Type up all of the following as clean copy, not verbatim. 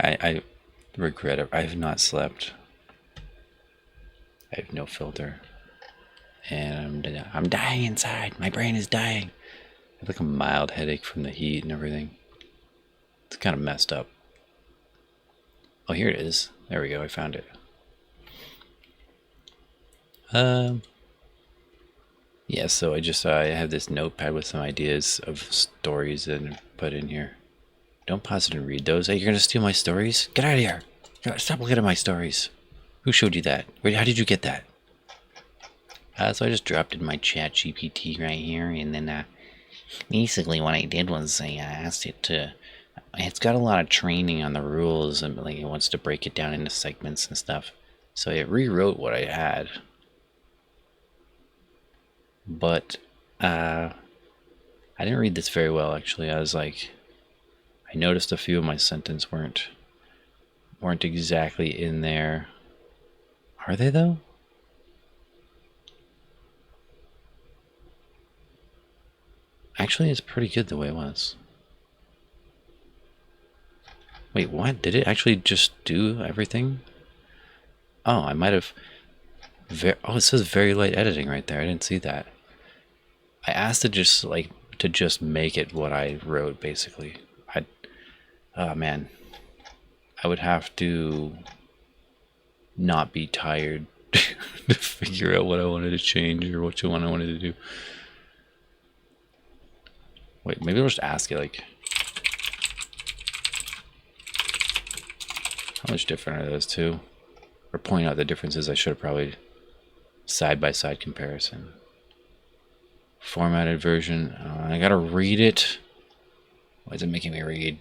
I regret it. I have not slept. I have no filter. And I'm dying inside. My brain is dying. I have like a mild headache from the heat and everything. It's kind of messed up. Oh, here it is. There we go. I found it. Yeah, so I have this notepad with some ideas of stories and put in here. Don't pause it and read those. Hey, you're gonna steal my stories? Get out of here! Stop looking at my stories. Who showed you that? How did you get that? So I just dropped in my chat GPT right here, and then basically what I did was I asked it to. It's got a lot of training on the rules, and like it wants to break it down into segments and stuff. So it rewrote what I had, but I didn't read this very well actually. I noticed a few of my sentences weren't exactly in there. Are they though? Actually, it's pretty good the way it was. Wait, what? Did it actually just do everything? Oh, I might have. Oh, it says very light editing right there. I didn't see that. I asked it to just make it what I wrote basically. Oh man, I would have to not be tired to figure out what I wanted to change or which one I wanted to do. Wait, maybe I'll just ask it like, how much different are those two? Or point out the differences. I should have probably side-by-side comparison. Formatted version. I gotta read it. Why is it making me read?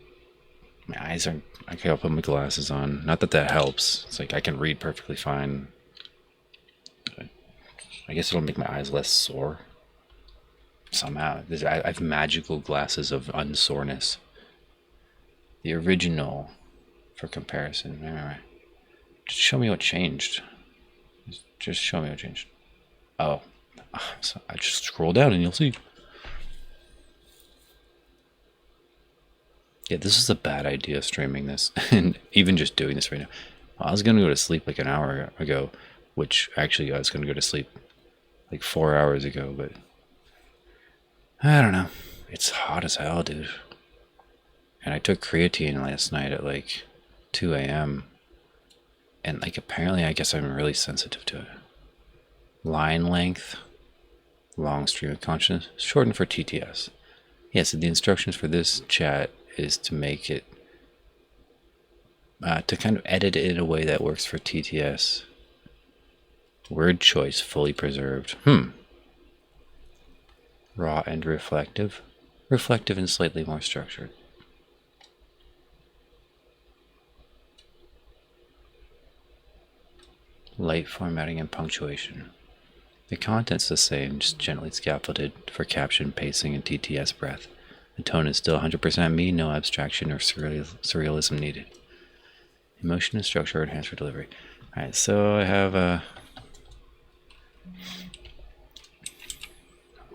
My eyes are. I gotta put my glasses on. Not that that helps. It's like I can read perfectly fine. I guess it'll make my eyes less sore. Somehow. I have magical glasses of unsoreness. The original for comparison. Alright. Just show me what changed. Just show me what changed. Oh. So I just scroll down and you'll see. Yeah, this is a bad idea, streaming this. And even just doing this right now. Well, I was going to go to sleep like an hour ago. Which, actually, I was going to go to sleep like 4 hours ago. But I don't know. It's hot as hell, dude. And I took creatine last night at like 2 a.m. And like apparently I guess I'm really sensitive to it. Line length. Long stream of consciousness. Shortened for TTS. Yeah, so the instructions for this chat is to make it, to kind of edit it in a way that works for TTS. Word choice fully preserved. Raw and reflective. Reflective and slightly more structured. Light formatting and punctuation. The content's the same, just gently scaffolded for caption, pacing, and TTS breath. The tone is still 100% me, no abstraction or surrealism needed. Emotion and structure are enhanced for delivery. Alright, so I have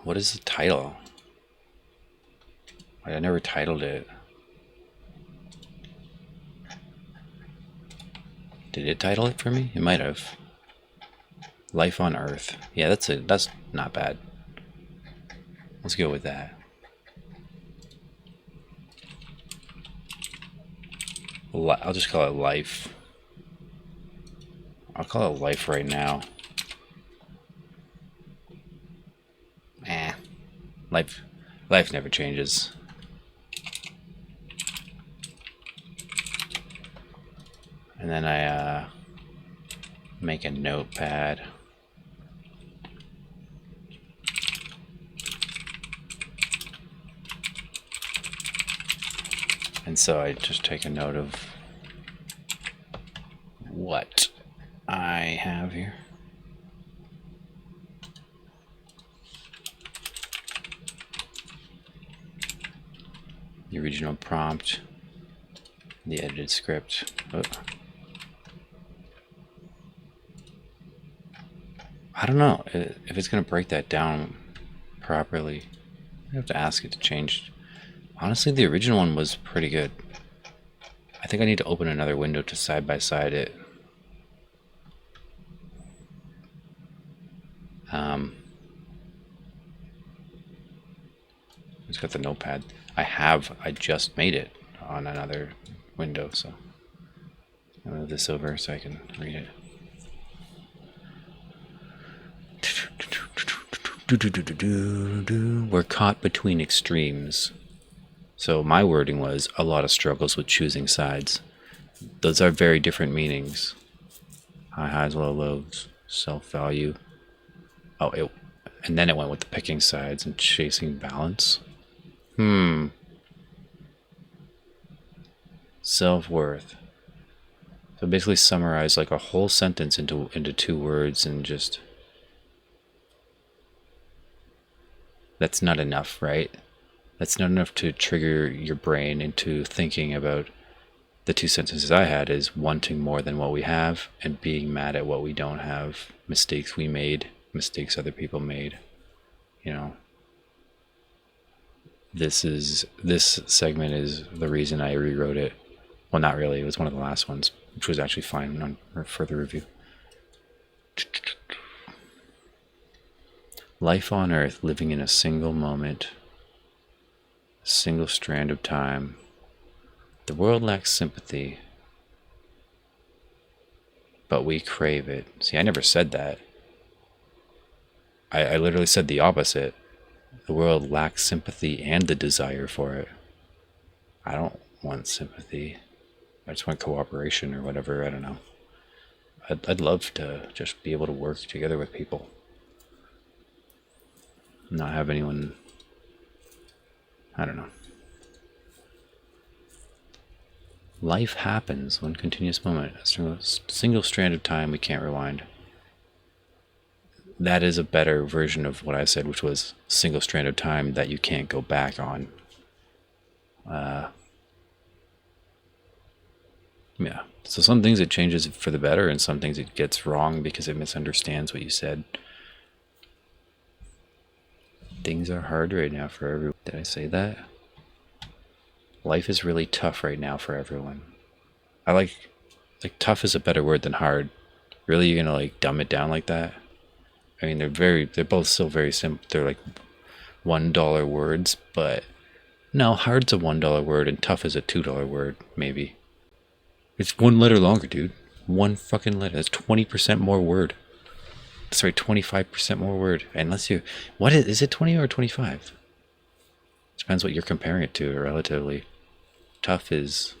what is the title? I never titled it. Did it title it for me? It might have. Life on Earth. Yeah, that's it. That's not bad. Let's go with that. I'll just call it Life. I'll call it Life right now. Life never changes. And then I make a notepad. And so I just take a note of what I have here. The original prompt, the edited script. Oh. I don't know if it's going to break that down properly. I have to ask it to change. Honestly, the original one was pretty good. I think I need to open another window to side by side it. It's got the notepad. I just made it on another window, so I'll move this over so I can read it. We're caught between extremes. So my wording was a lot of struggles with choosing sides. Those are very different meanings. High highs, low lows, self-value. And then it went with the picking sides and chasing balance. Self-worth. So basically summarize like a whole sentence into 2 words and just... That's not enough, right? That's not enough to trigger your brain into thinking about the 2 sentences I had is wanting more than what we have and being mad at what we don't have, mistakes we made, mistakes other people made. You know, this segment is the reason I rewrote it. Well, not really. It was one of the last ones, which was actually fine on further review. Life on Earth, living in a single moment, a single strand of time. The world lacks sympathy, but we crave it. See, I never said that. I literally said the opposite. The world lacks sympathy and the desire for it. I don't want sympathy. I just want cooperation or whatever. I don't know. I'd love to just be able to work together with people. Not have anyone... I don't know. Life happens, one continuous moment, a single strand of time we can't rewind. That is a better version of what I said, which was single strand of time that you can't go back on. Yeah. So some things it changes for the better, and some things it gets wrong because it misunderstands what you said. Things are hard right now for everyone. Did I say that? Life is really tough right now for everyone. I like tough is a better word than hard. Really, you're gonna like dumb it down like that? I mean, they're both still very simple. They're like $1 words, but no, hard's a $1 word and tough is a $2 word, maybe. It's 1 letter longer, dude. 1 fucking letter. That's 20% more word. Sorry, 25% more word. Unless you, what is it 20 or 25? Depends what you're comparing it to, relatively. Tough is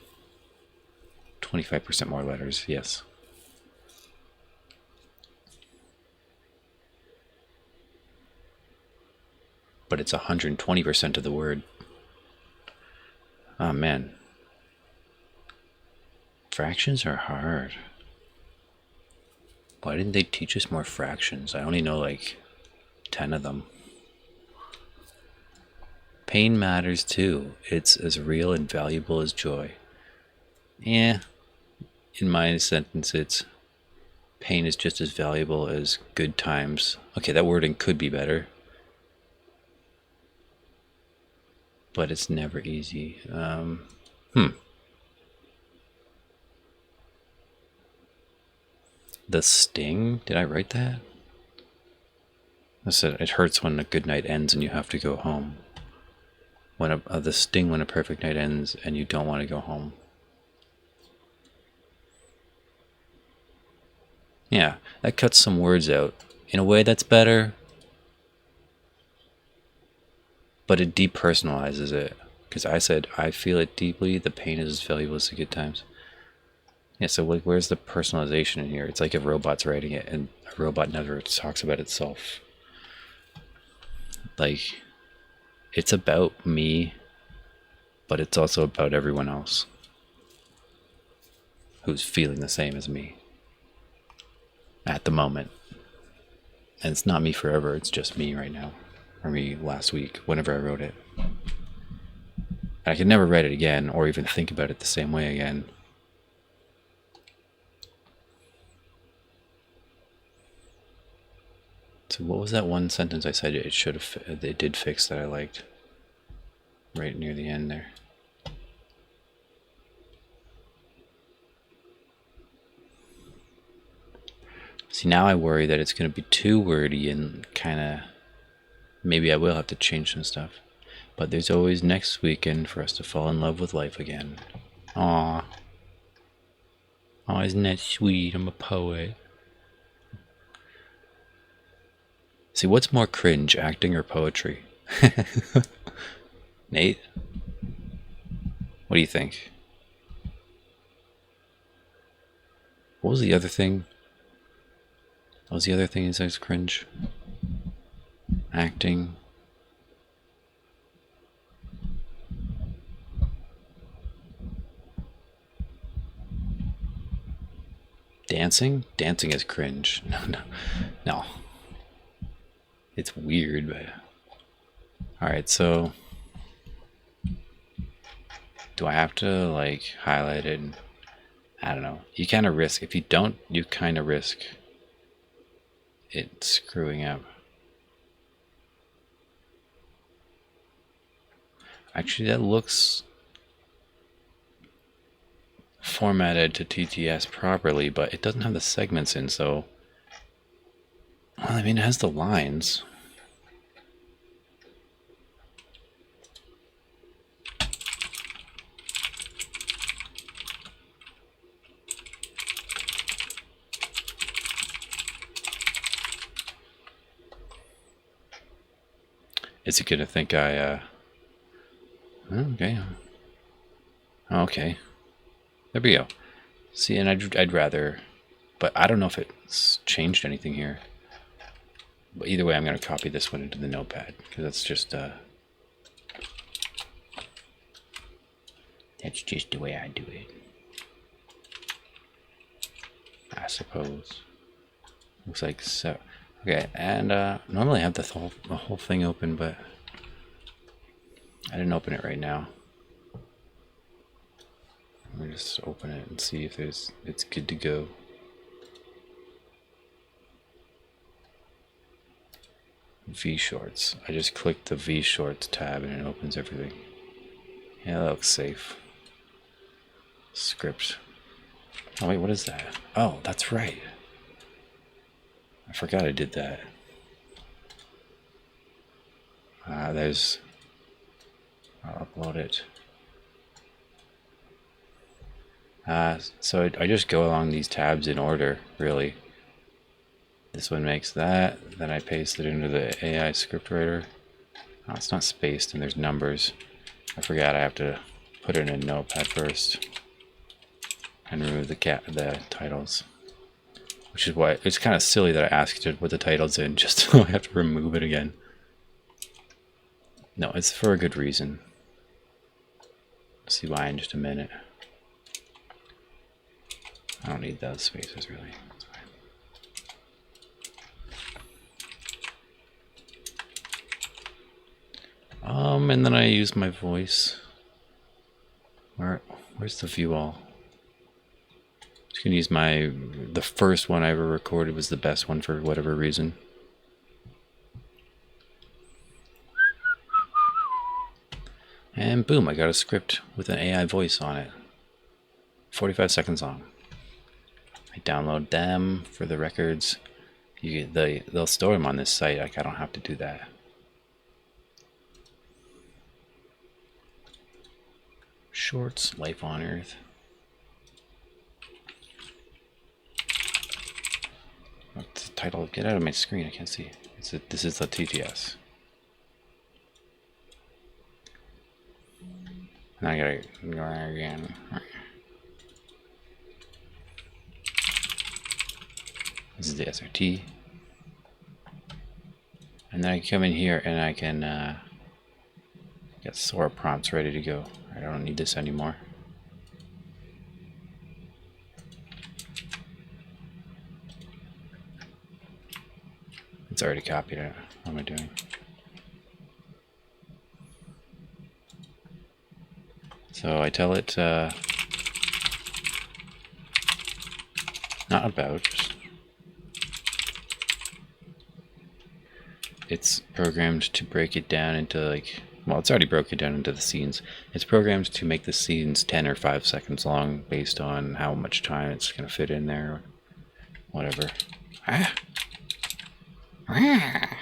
25% more letters, yes. But it's 120% of the word. Oh man. Fractions are hard. Why didn't they teach us more fractions? I only know like 10 of them. Pain matters too. It's as real and valuable as joy. Yeah. In my sentence, it's pain is just as valuable as good times. Okay, that wording could be better. But it's never easy. The sting? Did I write that? I said it hurts when a good night ends and you have to go home. When the sting when a perfect night ends and you don't want to go home. Yeah, that cuts some words out. In a way, that's better. But it depersonalizes it. Because I said, I feel it deeply. The pain is as valuable as the good times. Yeah, so like, where's the personalization in here? It's like if robot's writing it and a robot never talks about itself. Like, it's about me, but it's also about everyone else who's feeling the same as me at the moment. And it's not me forever, it's just me right now. Or me last week, whenever I wrote it. I could never write it again or even think about it the same way again. So what was that one sentence I said it did fix that I liked? Right near the end there. See, now I worry that it's going to be too wordy and kind of... Maybe I will have to change some stuff. But there's always next weekend for us to fall in love with life again. Aww. Aw, isn't that sweet? I'm a poet. See, what's more cringe, acting or poetry? Nate? What do you think? What was the other thing? What was the other thing that's cringe? Acting. Dancing? Dancing is cringe. No. It's weird, but... Alright, so... Do I have to, like, highlight it? I don't know. You kind of risk... If you don't, you kind of risk it screwing up. Actually, that looks formatted to TTS properly, but it doesn't have the segments in, so... Well, I mean, it has the lines. Is it gonna think I, Okay. Okay. There we go. See, and I'd rather... But I don't know if it's changed anything here. But either way, I'm going to copy this one into the notepad, because that's just the way I do it, I suppose. Looks like so. Okay, and normally I have the whole thing open, but I didn't open it right now. Let me just open it and see if it's good to go. V shorts. I just clicked the V shorts tab and it opens everything. Yeah, that looks safe. Script. Oh wait, what is that? Oh, that's right. I forgot I did that. There's... I'll upload it. So I just go along these tabs in order, really. This one makes that, then I paste it into the AI script writer. Oh, it's not spaced and there's numbers. I forgot I have to put it in Notepad first and remove the titles. Which is why it's kind of silly that I asked you to put the titles in just so I have to remove it again. No, it's for a good reason. See why in just a minute. I don't need those spaces really. That's fine. And then I use my voice. Where's the view all? Just gonna use the first one I ever recorded was the best one for whatever reason. And boom, I got a script with an AI voice on it. 45 seconds long. I download them for the records. They'll store them on this site. Like, I don't have to do that. Shorts, Life on Earth. What's the title? Get out of my screen, I can't see. This is the TTS. Now I gotta go again. This is the SRT. And then I come in here and I can get sora prompts ready to go. I don't need this anymore. It's already copied it. What am I doing? So I tell it not about, just it's programmed to break it down into, like, well, it's already broken down into the scenes. It's programmed to make the scenes 10 or 5 seconds long based on how much time it's going to fit in there, or whatever. Ah. Ah.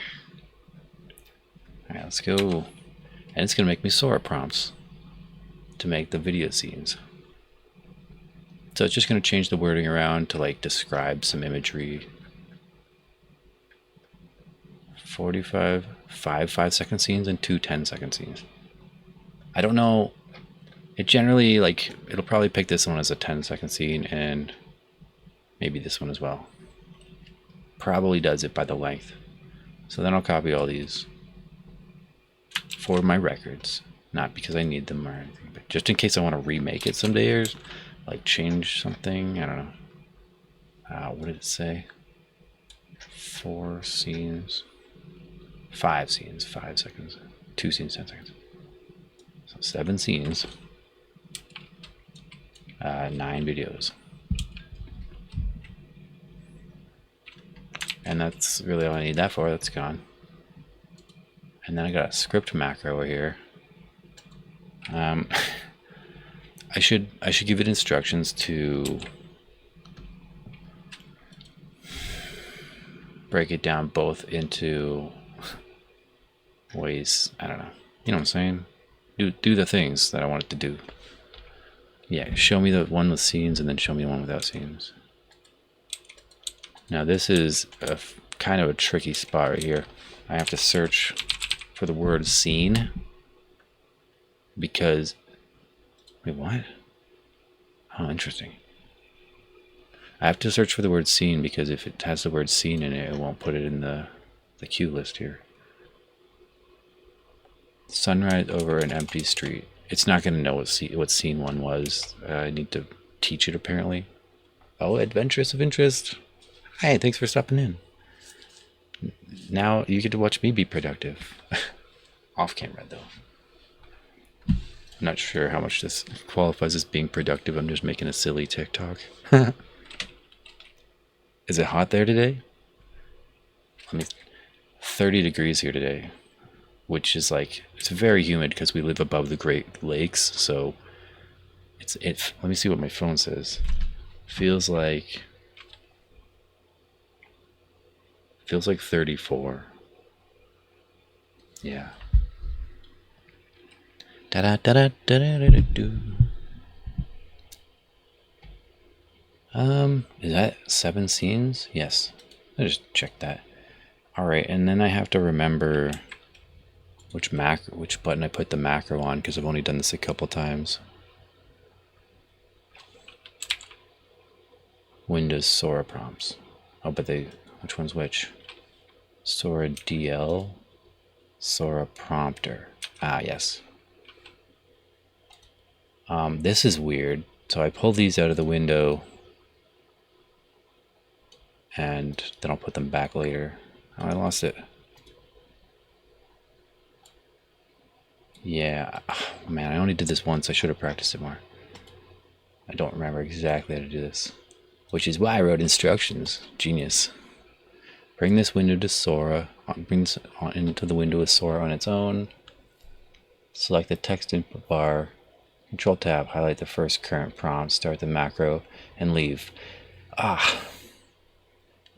Alright, let's go. And it's going to make me sora prompts to make the video scenes. So it's just going to change the wording around to like describe some imagery. 45, 5-second scenes and 2 10-second scenes. I don't know. It generally, like, it'll probably pick this one as a 10-second scene and maybe this one as well. Probably does it by the length. So then I'll copy all these for my records. Not because I need them or anything, but just in case I want to remake it someday or like change something. I don't know. What did it say? 4 scenes. 5 scenes, 5 seconds. 2 scenes, 10 seconds. So 7 scenes. 9 videos. And that's really all I need that for. That's gone. And then I got a script macro over here. I should give it instructions to break it down both into ways. I don't know. You know what I'm saying? Do the things that I want it to do. Yeah, show me the one with scenes and then show me the one without scenes. Now this is kind of a tricky spot right here. I have to search for the word scene because, wait, what? Oh, interesting. I have to search for the word scene because if it has the word scene in it, it won't put it in the cue list here. Sunrise over an empty street. It's not going to know what scene 1 was. I need to teach it apparently. Oh, adventurous of interest. Hey, thanks for stopping in. Now you get to watch me be productive. Off camera though. I'm not sure how much this qualifies as being productive. I'm just making a silly TikTok. Is it hot there today? 30 degrees here today, which is like, it's very humid because we live above the Great Lakes. So let me see what my phone says. Feels like 34. Yeah. Da da da da da da da do. Is that 7 scenes? Yes. I just checked that. All right, and then I have to remember which button I put the macro on because I've only done this a couple times. Windows Sora prompts. Oh, but which one's which? Sora DL, Sora prompter. Ah, yes. This is weird. So I pull these out of the window and then I'll put them back later. Oh, I lost it. Yeah, oh, man, I only did this once. I should have practiced it more. I don't remember exactly how to do this, which is why I wrote instructions. Genius. Bring this window to Sora. Bring this into the window with Sora on its own. Select the text input bar. Control tab. Highlight the first current prompt. Start the macro and leave. Ah.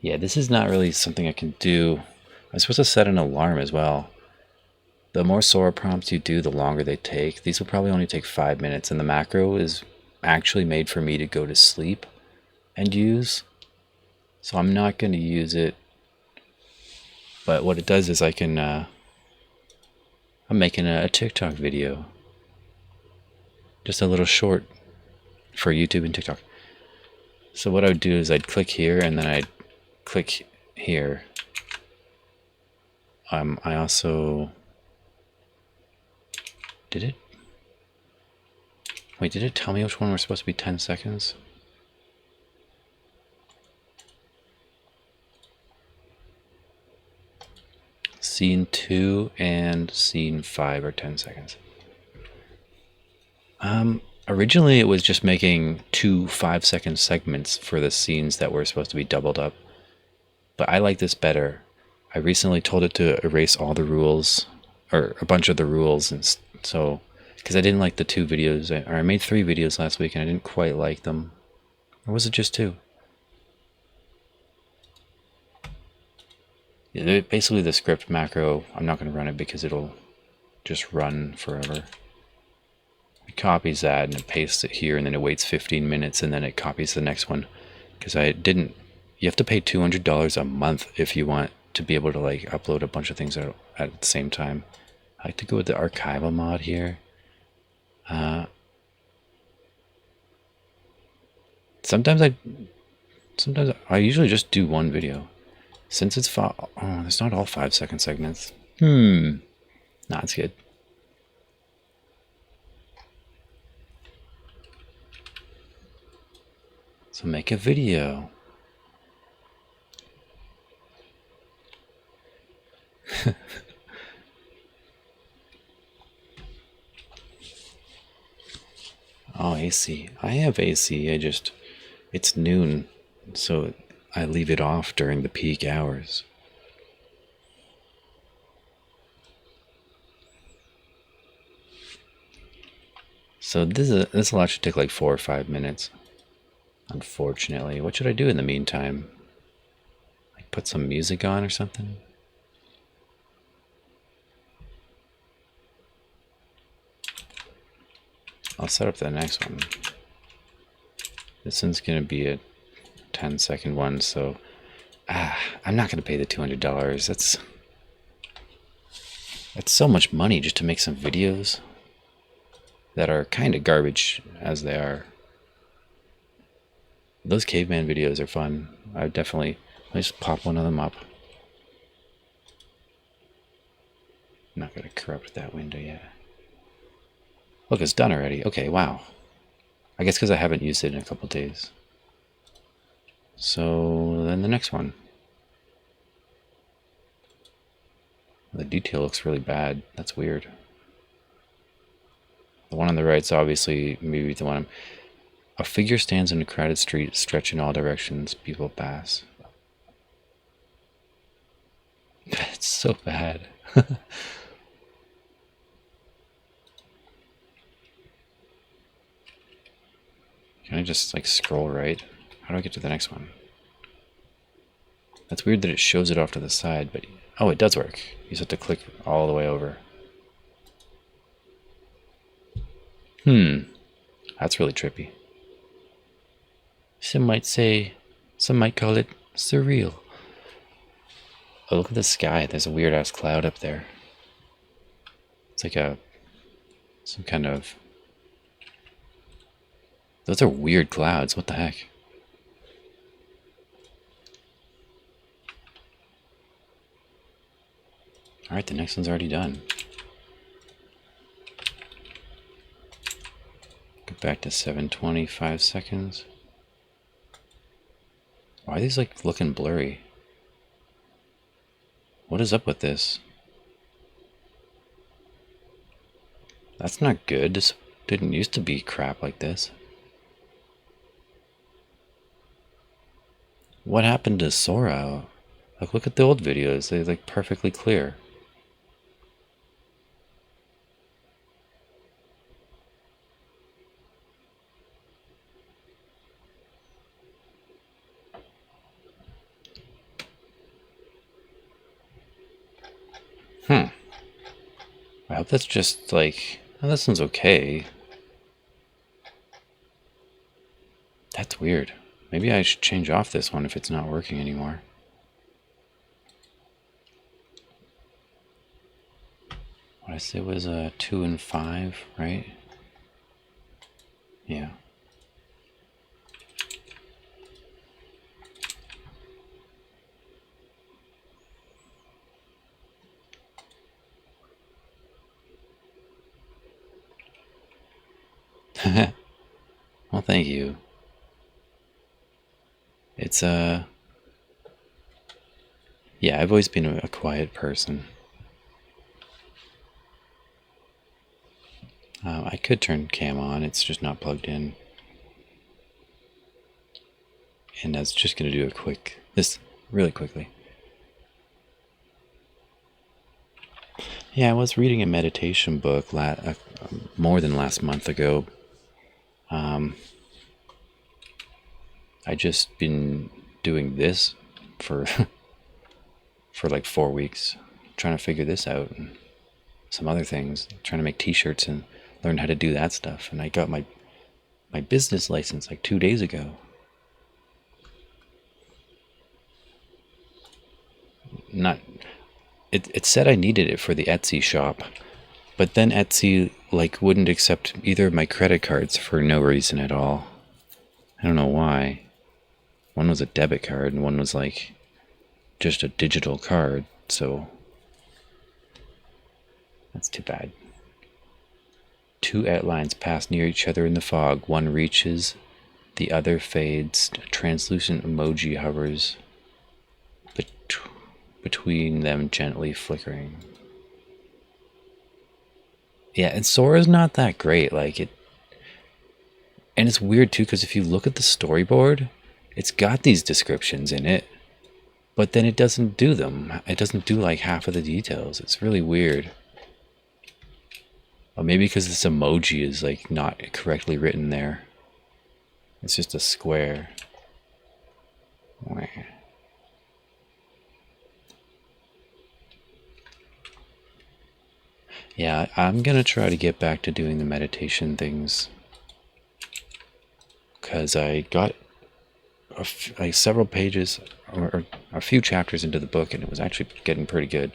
Yeah, this is not really something I can do. I'm supposed to set an alarm as well. The more Sora prompts you do, the longer they take. These will probably only take 5 minutes, and the macro is actually made for me to go to sleep and use. So I'm not going to use it. But what it does is I can, I'm making a TikTok video. Just a little short for YouTube and TikTok. So what I would do is I'd click here and then I'd click here. I also, did it? Wait, did it tell me which one were supposed to be 10 seconds? Scene 2 and scene 5 are 10 seconds. Originally it was just making 2 5-second segments for the scenes that were supposed to be doubled up. But I like this better. I recently told it to erase all the rules, or a bunch of the rules, and so, because I didn't like the 2 videos, I made 3 videos last week and I didn't quite like them. Or was it just 2? Basically the script macro, I'm not going to run it because it'll just run forever. It copies that and it pastes it here, and then it waits 15 minutes and then it copies the next one. Because I didn't, you have to pay $200 a month if you want to be able to like upload a bunch of things at the same time. I like to go with the archival mod here. Sometimes I usually just do one video. Since it's it's not all 5-second segments. Nah, it's good. So make a video. Oh, AC. I have AC. It's noon, so I leave it off during the peak hours. So this will actually take like 4 or 5 minutes. Unfortunately, what should I do in the meantime? Like put some music on or something? I'll set up the next one. This one's gonna be a 10-second one, so I'm not gonna pay the $200. That's so much money just to make some videos that are kind of garbage as they are. Those caveman videos are fun. I definitely, let me just pop one of them up. I'm not gonna corrupt that window yet. Look, it's done already. Okay, wow. I guess because I haven't used it in a couple days. So then the next one. The detail looks really bad. That's weird. The one on the right's obviously maybe the one. A figure stands in a crowded street, stretch in all directions. People pass. It's so bad. Can I just like scroll right? How do I get to the next one? That's weird that it shows it off to the side, but oh, it does work. You just have to click all the way over. That's really trippy. Some might call it surreal. Oh, look at the sky. There's a weird ass cloud up there. It's like some kind of. Those are weird clouds. What the heck? Alright, the next one's already done. Go back to 720, 5 seconds. Why are these like looking blurry? What is up with this? That's not good. This didn't used to be crap like this. What happened to Sora? Like, look at the old videos. They're like perfectly clear. I hope that's just like, oh, this one's okay. That's weird. Maybe I should change off this one if it's not working anymore. What I said was 2 and 5, right? Yeah. Well, thank you. It's yeah, I've always been a quiet person. I could turn cam on, it's just not plugged in. And I was just gonna do this really quickly. Yeah, I was reading a meditation book more than last month ago. I just been doing this for for like 4 weeks trying to figure this out and some other things, trying to make t-shirts and learn how to do that stuff. And I got my business license like 2 days ago. Not it said I needed it for the Etsy shop, but then Etsy like wouldn't accept either of my credit cards for no reason at all. I don't know why. One was a debit card and one was like just a digital card, so that's too bad. Two outlines pass near each other in the fog. One reaches, the other fades. A translucent emoji hovers between them, gently flickering. Yeah, and Sora's not that great. Like it, and it's weird too because if you look at the storyboard, it's got these descriptions in it, but then it doesn't do them. It doesn't do like half of the details. It's really weird. Or maybe because this emoji is like not correctly written there. It's just a square. Yeah, I'm gonna try to get back to doing the meditation things because I got like several pages or a few chapters into the book and it was actually getting pretty good.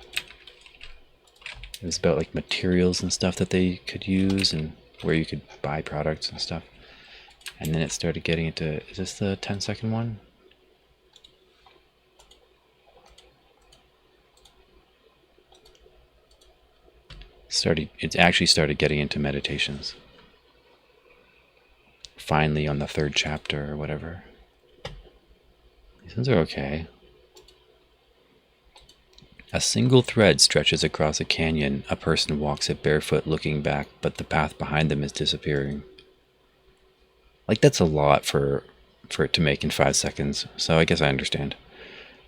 It was about like materials and stuff that they could use and where you could buy products and stuff. And then it started getting into, is this the 10-second one? It actually started getting into meditations. Finally on the 3rd chapter or whatever. These ones are okay. A single thread stretches across a canyon. A person walks it barefoot looking back, but the path behind them is disappearing. Like that's a lot for it to make in 5 seconds, so I guess I understand.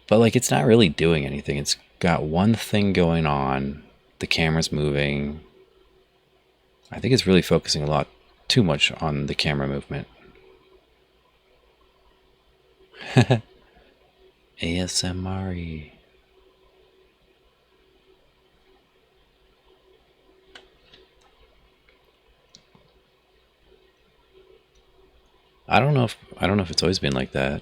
But like it's not really doing anything. It's got one thing going on. The camera's moving. I think it's really focusing a lot too much on the camera movement. ASMR. I don't know if it's always been like that.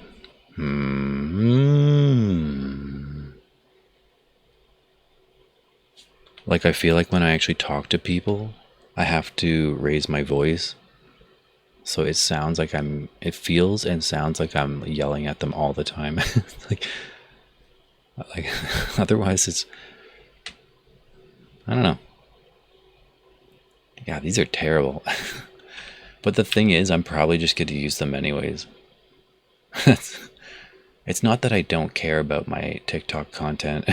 Like I feel like when I actually talk to people, I have to raise my voice. So it feels and sounds like I'm yelling at them all the time. like otherwise I don't know. Yeah, these are terrible. But the thing is, I'm probably just going to use them anyways. It's not that I don't care about my TikTok content.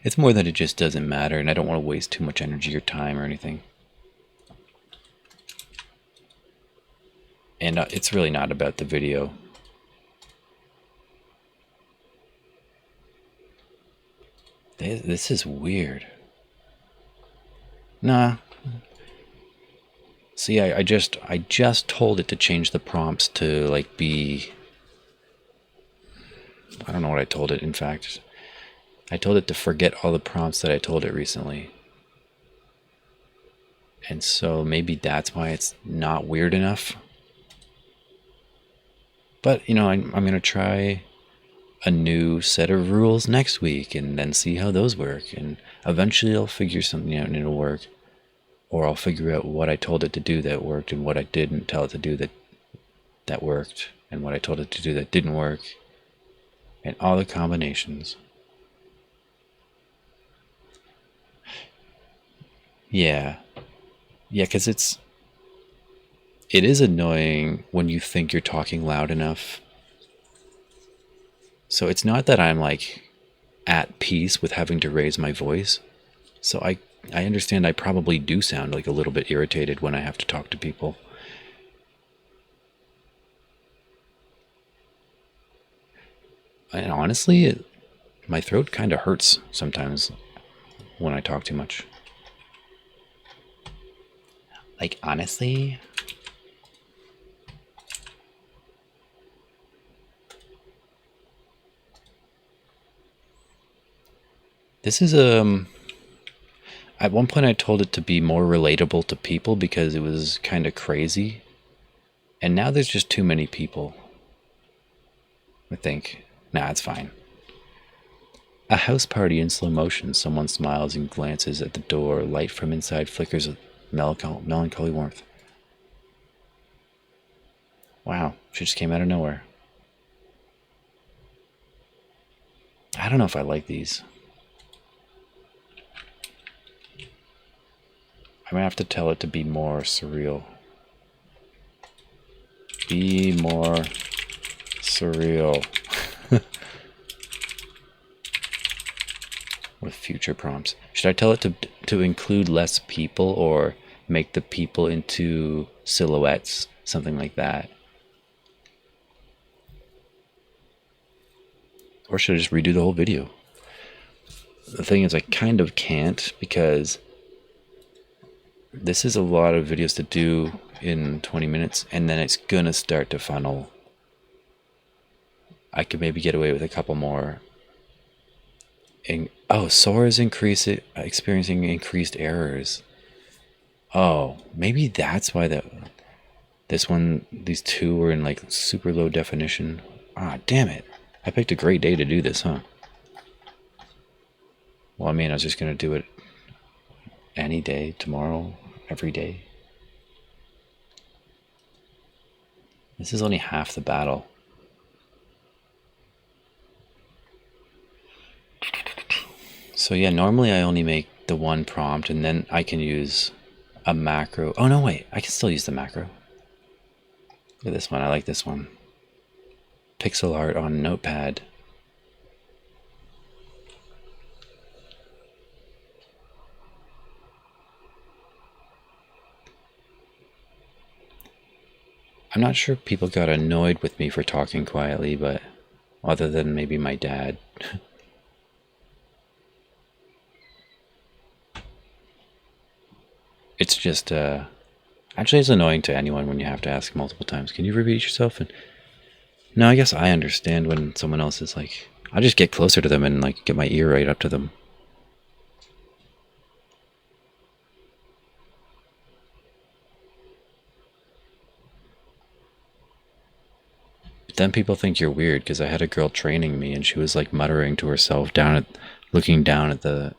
It's more that it just doesn't matter and I don't want to waste too much energy or time or anything. And it's really not about the video. This is weird. Nah. See, I just told it to change the prompts to like be... I don't know what I told it, in fact. I told it to forget all the prompts that I told it recently. And so maybe that's why it's not weird enough. But, you know, I'm going to try a new set of rules next week and then see how those work. And eventually I'll figure something out and it'll work. Or I'll figure out what I told it to do that worked and what I didn't tell it to do that worked. And what I told it to do that didn't work. And all the combinations. Yeah. Yeah, because it is annoying when you think you're talking loud enough. So it's not that I'm like at peace with having to raise my voice. So I understand I probably do sound like a little bit irritated when I have to talk to people. And honestly, my throat kind of hurts sometimes when I talk too much. Like, honestly... This is at one point I told it to be more relatable to people because it was kind of crazy. And now there's just too many people. I think. Nah, it's fine. A house party in slow motion. Someone smiles and glances at the door. Light from inside flickers with melancholy warmth. Wow, she just came out of nowhere. I don't know if I like these. I'm gonna have to tell it to be more surreal. Be more surreal. With future prompts. Should I tell it to include less people or make the people into silhouettes? Something like that. Or should I just redo the whole video? The thing is, I kind of can't because this is a lot of videos to do in 20 minutes and then it's gonna start to funnel. I could maybe get away with a couple more. Oh, sora is experiencing increased errors. Oh, maybe that's why these two were in like super low definition. Ah, damn it. I picked a great day to do this, huh? Well, I mean, I was just gonna do it any day, tomorrow, every day. This is only half the battle. So yeah, normally I only make the one prompt and then I can use a macro. Oh no, wait, I can still use the macro. Look at this one, I like this one. Pixel art on Notepad. I'm not sure if people got annoyed with me for talking quietly, but other than maybe my dad. It's just, actually it's annoying to anyone when you have to ask multiple times. Can you repeat yourself? And no, I guess I understand when someone else is like, I'll just get closer to them and like get my ear right up to them. But then people think you're weird because I had a girl training me and she was like muttering to herself looking down at the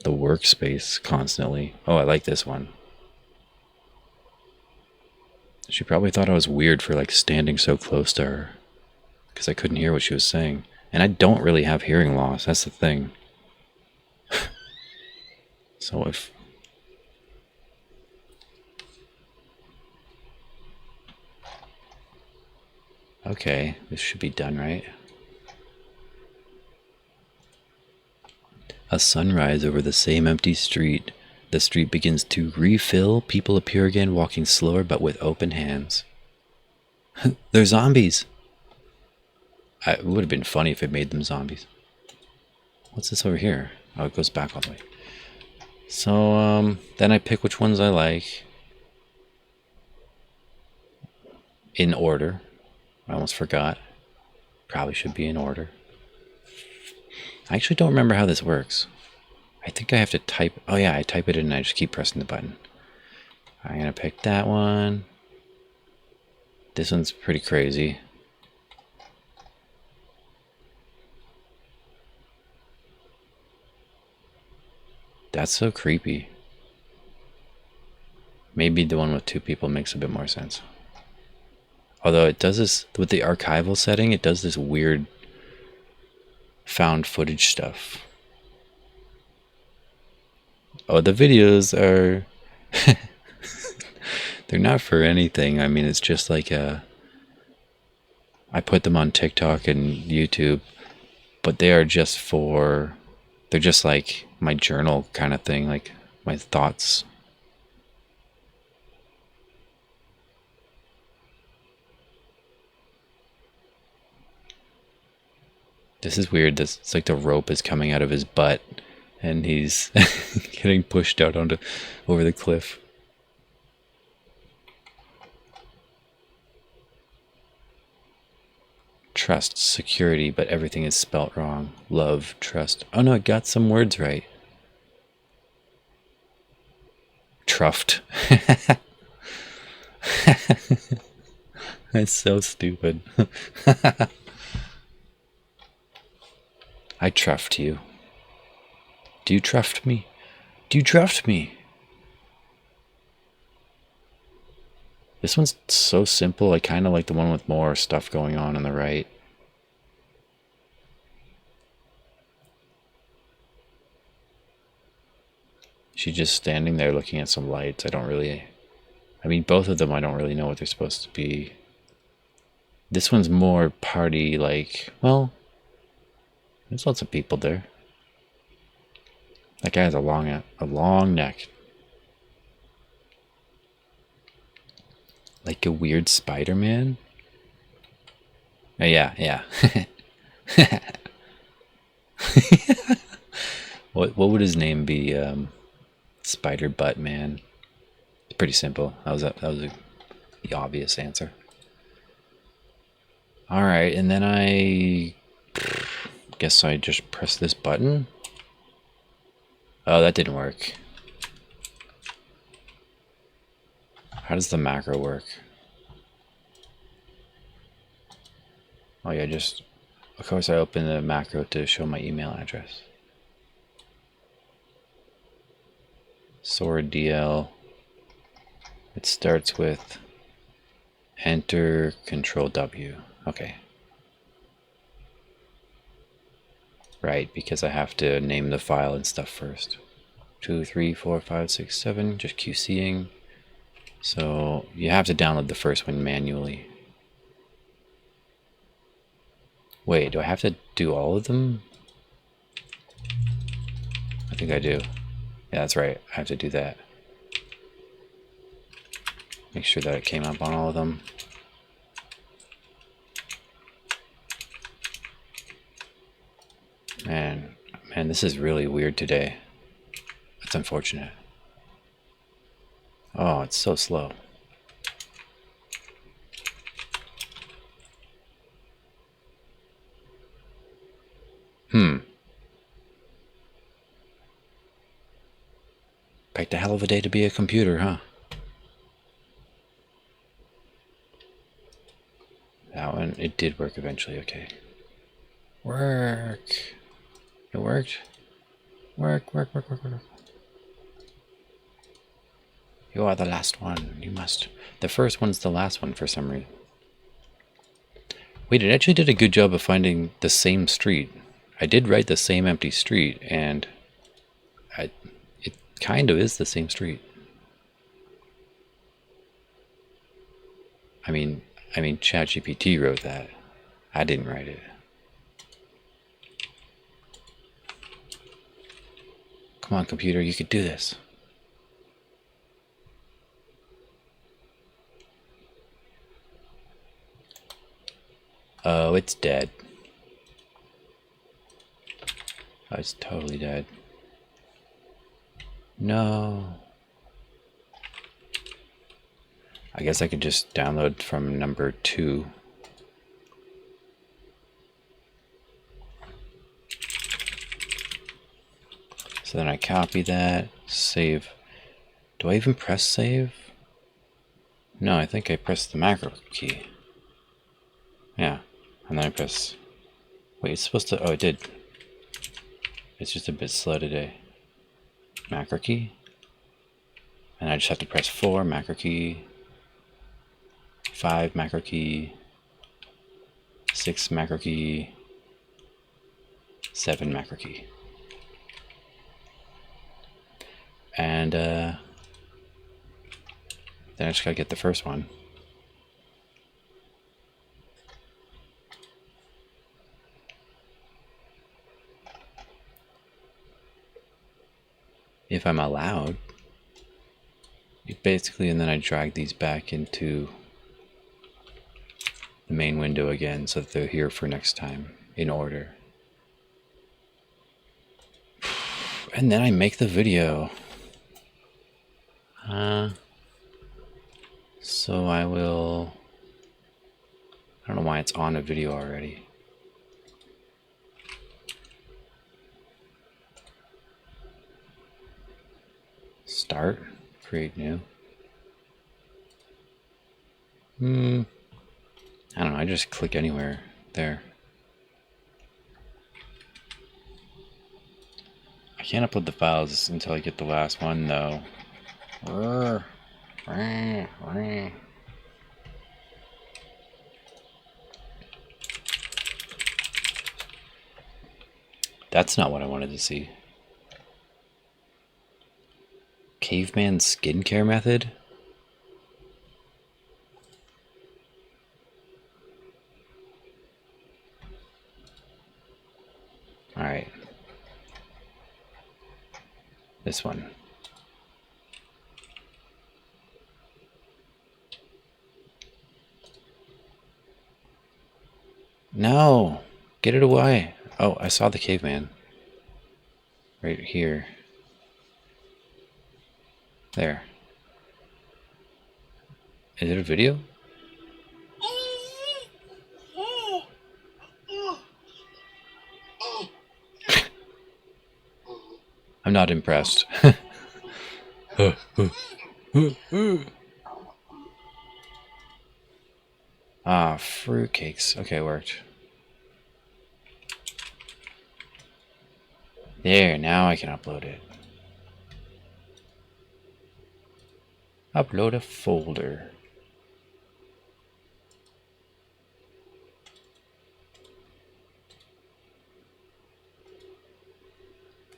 workspace constantly. Oh, I like this one. She probably thought I was weird for like standing so close to her because I couldn't hear what she was saying. And I don't really have hearing loss, that's the thing. So if... Okay, this should be done, right? A sunrise over the same empty street. The street begins to refill. People appear again, walking slower but with open hands. They're zombies! It would have been funny if it made them zombies. What's this over here? Oh, it goes back all the way. So, then I pick which ones I like. In order. I almost forgot. Probably should be in order. I actually don't remember how this works. I think I have to type... Oh yeah, I type it in and I just keep pressing the button. I'm gonna pick that one. This one's pretty crazy. That's so creepy. Maybe the one with two people makes a bit more sense. Although it does this... With the archival setting, it does this weird found footage stuff. Oh, the videos are... They're not for anything. I mean, it's just like I put them on TikTok and YouTube, but they are just for... They're just like my journal kind of thing, like my thoughts. This is weird. It's like the rope is coming out of his butt and he's getting pushed out over the cliff. trust, security, but everything is spelt wrong. Love, trust. Oh no, it got some words right. Truffed. That's so stupid. I truffed you. Do you truffed me? Do you truffed me? This one's so simple. I kind of like the one with more stuff going on the right. She's just standing there looking at some lights. I mean, both of them, I don't really know what they're supposed to be. This one's more party, like, well, there's lots of people there. That guy has a long neck. Like a weird Spider-Man? Oh, yeah. What would his name be? Spider Butt Man. Pretty simple. That was the obvious answer. All right, and then I guess I just press this button. Oh, that didn't work. How does the macro work? Oh yeah, of course I open the macro to show my email address. Sora DL. It starts with enter Control W. Okay. Right, because I have to name the file and stuff first. 2, 3, 4, 5, 6, 7, just QCing. So you have to download the first one manually. Wait, do I have to do all of them? I think I do. Yeah, that's right. I have to do that. Make sure that it came up on all of them. Man, this is really weird today. That's unfortunate. Oh, it's so slow. Picked a hell of a day to be a computer, huh? That one, it did work eventually, okay. Work. It worked. Work. You are the last one. You must. The first one's the last one for some reason. Wait, it actually did a good job of finding the same street. I did write the same empty street, and it kind of is the same street. I mean, ChatGPT wrote that. I didn't write it. Come on, computer, you could do this. Oh, it's dead. Oh, it's totally dead. No. I guess I could just download from number 2. So then I copy that, save. Do I even press save? No, I think I pressed the macro key. Yeah, and then I press. Wait, it's supposed to. Oh, it did. It's just a bit slow today. Macro key. And I just have to press 4, macro key. 5, macro key. 6, macro key. 7, macro key. And then I just gotta get the first one. If I'm allowed. Basically, and then I drag these back into the main window again so that they're here for next time in order. And then I make the video. So I will I don't know why it's on a video already. Start, create new. I don't know, I just click anywhere there. I can't upload the files until I get the last one though. That's not what I wanted to see. Caveman skincare method? Alright. This one. No! Get it away! Oh, I saw the caveman. Right here. There. Is it a video? I'm not impressed. Ah, fruitcakes. Okay, it worked. There, now I can upload it. Upload a folder.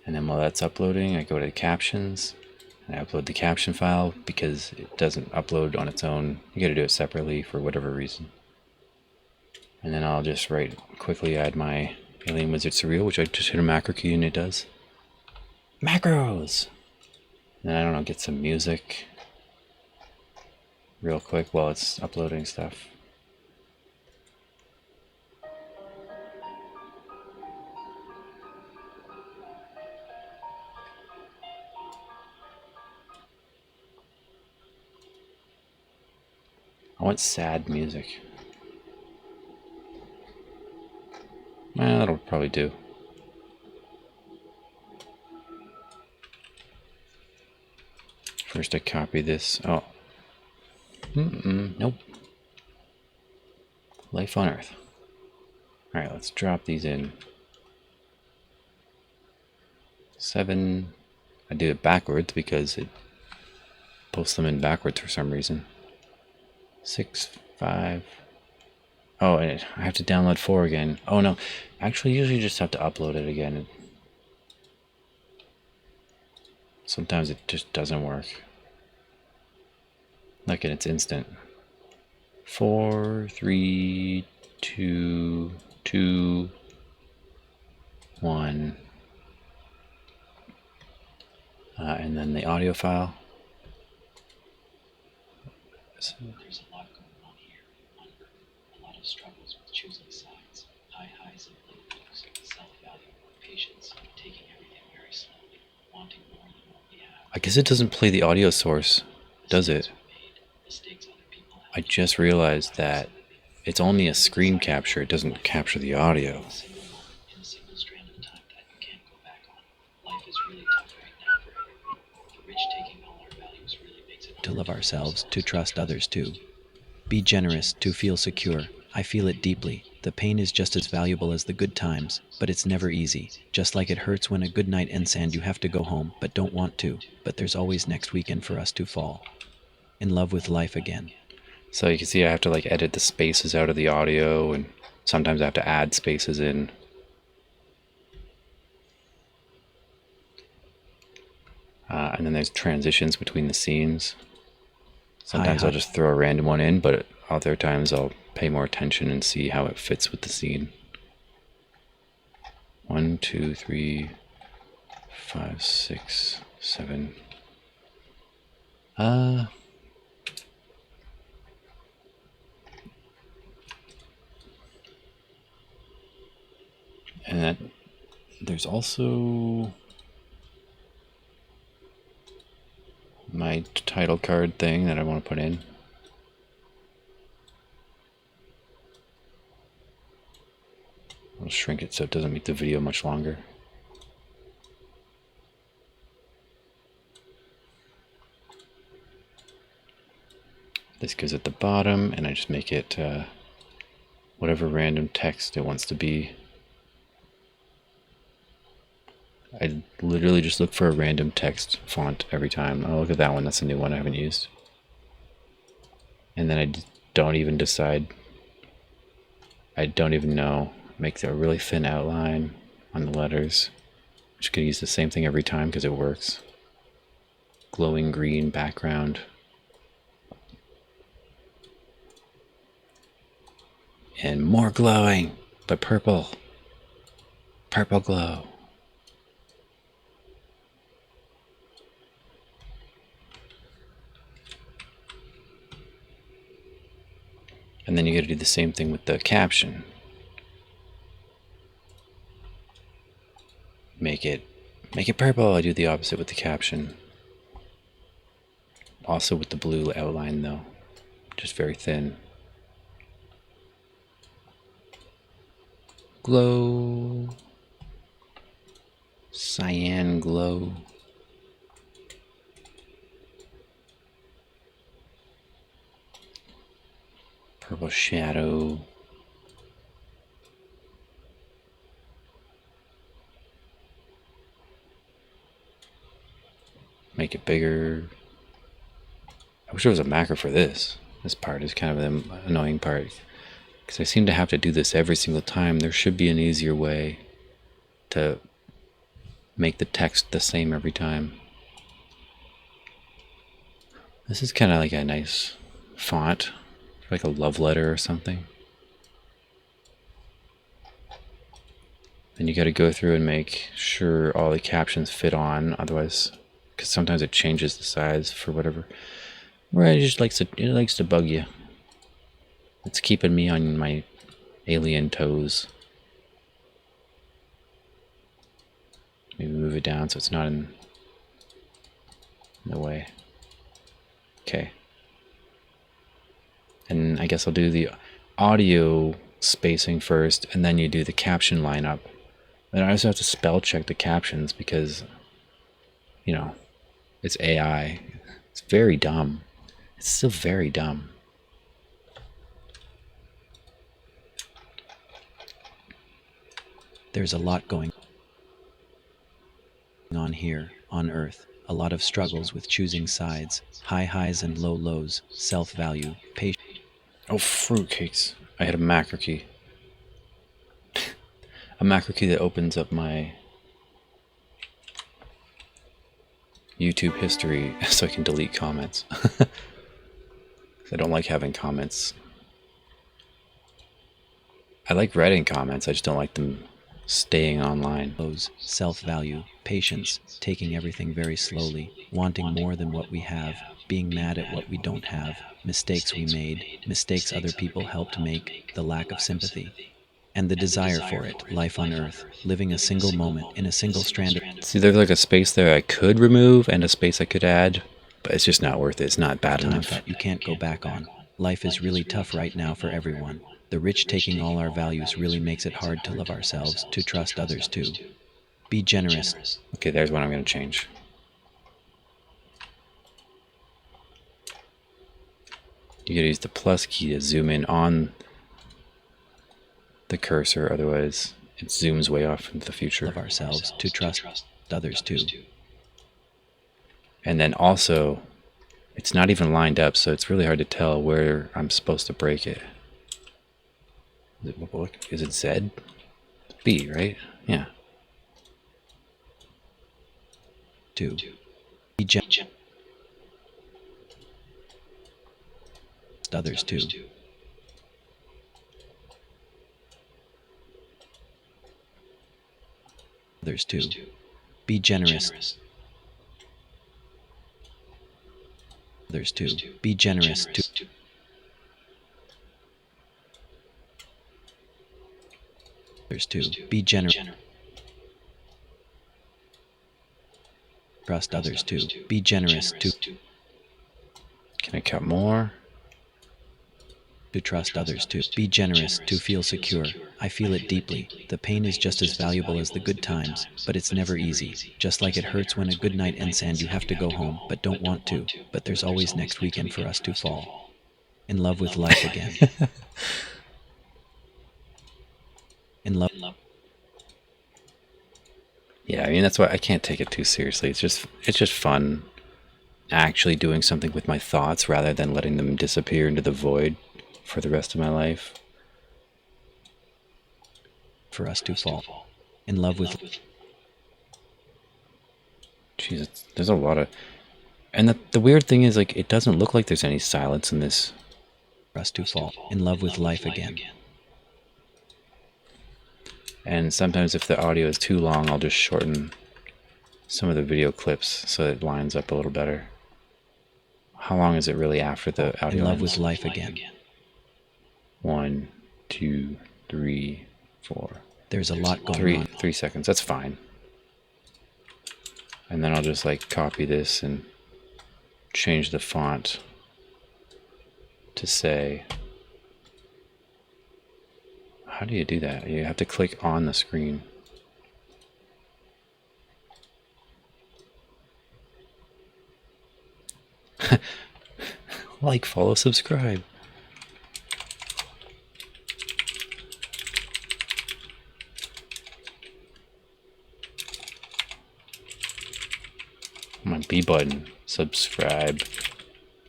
And then while that's uploading, I go to the captions and I upload the caption file because it doesn't upload on its own. You gotta do it separately for whatever reason. And then I'll just quickly add my Alien Wizard Surreal, which I just hit a macro key and it does. Macros! And then I don't know, get some music real quick while it's uploading stuff. I want sad music. That'll probably do. First I copy this. Oh. Nope. Life on Earth. Alright, let's drop these in. 7. I do it backwards because it posts them in backwards for some reason. 6, 5. Oh, and I have to download 4 again. Oh no, actually usually just have to upload it again. Sometimes it just doesn't work. Look, and it's instant. 4, 3, 2, 2, 1. And then the audio file. So, there's a lot going on here. A lot of struggles with choosing sides. High highs and low lows. Self-value, patience, taking everything very slowly, wanting more than what we have. I guess it doesn't play the audio source, does it? I just realized that it's only a screen capture, it doesn't capture the audio. To love ourselves, to trust others too. Be generous, to feel secure. I feel it deeply. The pain is just as valuable as the good times, but it's never easy. Just like it hurts when a good night ends and you have to go home, but don't want to. But there's always next weekend for us to fall in love with life again. So you can see I have to like edit the spaces out of the audio, and sometimes I have to add spaces in. And then there's transitions between the scenes. Sometimes I'll just throw a random one in, but other times I'll pay more attention and see how it fits with the scene. 1, 2, 3, 5, 6, 7. And then there's also my title card thing that I want to put in. I'll shrink it so it doesn't make the video much longer. This goes at the bottom, and I just make it whatever random text it wants to be. I literally just look for a random text font every time. Oh, look at that one. That's a new one I haven't used. And then I don't even decide. I don't even know. Make a really thin outline on the letters. Which could use the same thing every time because it works. Glowing green background. And more glowing, but purple. Purple glow. And then you gotta do the same thing with the caption. Make it purple. I do the opposite with the caption. Also with the blue outline though, just very thin. Glow. Cyan glow. Purple shadow. Make it bigger. I wish there was a macro for this. This part is kind of the annoying part. Because I seem to have to do this every single time. There should be an easier way to make the text the same every time. This is kind of like a nice font, like a love letter or something. Then you got to go through and make sure all the captions fit on, otherwise, because sometimes it changes the size for whatever. Right, it likes to bug you. It's keeping me on my alien toes. Maybe move it down so it's not in the way. Okay. And I guess I'll do the audio spacing first, and then you do the caption lineup. And I also have to spell check the captions because, you know, it's AI. It's very dumb. It's still very dumb. There's a lot going on here, on Earth. A lot of struggles with choosing sides, high highs and low lows, self-value, patience. Oh, fruitcakes. I had a macro key. A macro key that opens up my YouTube history so I can delete comments. I don't like having comments. I like writing comments, I just don't like them staying online. Self-value, patience, taking everything very slowly, wanting more than what we have, being mad at what we don't have, mistakes we made, mistakes other people helped make, the lack of sympathy, and the desire for it, life on Earth, living a single moment in a single strand. See, there's like a space there I could remove and a space I could add, but it's just not worth it. It's not bad enough. That you can't go back on. Life is really tough right now for everyone. The rich taking all our values really makes it hard to love ourselves, to trust others too. Be generous. Okay, there's what I'm going to change. You gotta use the plus key to zoom in on the cursor, otherwise it zooms way off into the future. Love ourselves, to trust others too. And then also, it's not even lined up, so it's really hard to tell where I'm supposed to break it. Is it Z? B, right? Yeah. 2. Be generous. Others too. Others too. Be generous. Others too. Be generous to. Others too. Be generous. Trust others too. Be generous to. Can I cut more? To trust others too. Be generous to feel secure. I feel it deeply. The pain is just as valuable as the good times, but it's never easy. Just like it hurts when a good night ends and you have to go home, but don't want to. But there's always next weekend for us to fall in love with life again. In love. Yeah, I mean that's why I can't take it too seriously. It's just fun actually doing something with my thoughts rather than letting them disappear into the void for the rest of my life. For us to fall in love with. Jeez, there's a lot of, and the weird thing is like it doesn't look like there's any silence in this. For us to fall in love with life again. And sometimes if the audio is too long, I'll just shorten some of the video clips so it lines up a little better. How long is it really after the audio? In love ends? with life again. 1, 2, 3, 4. There's a lot going on. 3 seconds. That's fine. And then I'll just like copy this and change the font to say. How do you do that? You have to click on the screen. Like, follow, subscribe. My B button. Subscribe